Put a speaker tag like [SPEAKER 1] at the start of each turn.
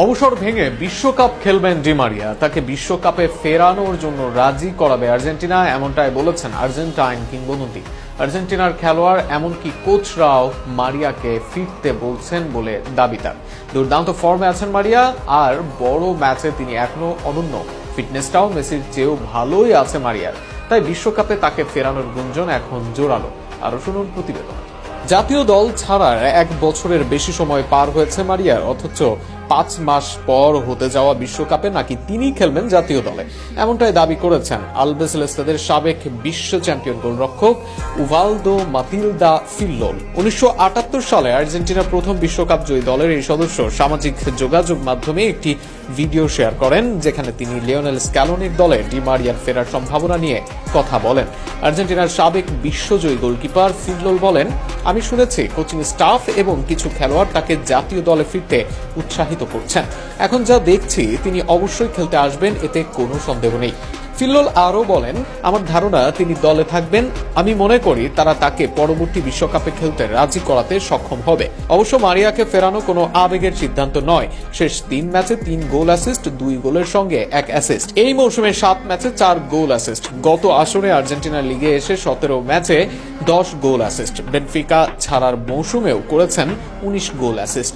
[SPEAKER 1] অবসর ভেঙে বিশ্বকাপ খেলবেন ডি মারিয়া, তাকে বিশ্বকাপে ফেরানোর জন্য রাজি করাবে আর্জেন্টিনা, এমনটাই বলেছেন আর্জেন্টাইন কিংবদন্তি। আর্জেন্টিনার খেলোয়াড় এমনকি কোচরাও মারিয়াকে ফিরতে বলছেন বলে দাবি তার। দুর্দান্ত ফর্মে আছেন মারিয়া, আর বড় ম্যাচে তিনি এখনো অনন্য। ফিটনেসটাও মেসির চেয়েও ভালোই আছে মারিয়ার, তাই বিশ্বকাপে তাকে ফেরানোর গুঞ্জন এখন জোরালো। আরো শুনুন প্রতিবেদন। জাতীয় দল ছাড়ার 1 বছরের বেশি সময় পার হয়েছে মারিয়ার, অথচ 5 মাস পর হতে যাওয়া বিশ্বকাপে নাকি তিনি খেলবেন জাতীয় দলে, এমনটাই দাবি করেছেন আলবিসেলেস্তেদের সাবেক বিশ্ব চ্যাম্পিয়ন গোলরক্ষক উভালদো মাতিলদা ফিল্লোল। 1978 সালে আর্জেন্টিনার প্রথম বিশ্বকাপ জয়ী দলের এই সদস্য সামাজিক যোগাযোগ মাধ্যমে একটি ভিডিও শেয়ার করেন, যেখানে তিনি লিওনেল স্ক্যালোনির দলে ডি মারিয়ার ফেরার সম্ভাবনা নিয়ে কথা বলেন। আর্জেন্টিনার সাবেক বিশ্বজয়ী গোলকিপার ফিল্লোল বলেন, আমি শুনেছি কোচিং স্টাফ এবং কিছু খেলোয়াড় তাকে জাতীয় দলে ফিরতে উৎসাহিত করছেন। এখন যা দেখছি তিনি অবশ্যই খেলতে আসবেন, এতে কোনো সন্দেহ নেই। ফিল্লোল আরও বলেন, আমার ধারণা তিনি দলে থাকবেন। আমি মনে করি তারা তাকে পরবর্তী বিশ্বকাপে খেলতে রাজি করাতে সক্ষম হবে। অবশ্য মারিয়াকে ফেরানো কোনো আবেগের সিদ্ধান্ত নয়। শেষ 3 ম্যাচে 3 গোল অ্যাসিস্ট, 2 গোলের সঙ্গে 1 অ্যাসিস্ট। এই মৌসুমে 7 ম্যাচে 4 গোল অ্যাসিস্ট। গত আসরে আর্জেন্টিনা লিগে এসে 17 ম্যাচে 10 গোল অ্যাসিস্ট। বেনফিকা ছাড়ার মৌসুমেও করেছেন 19 গোল অ্যাসিস্ট।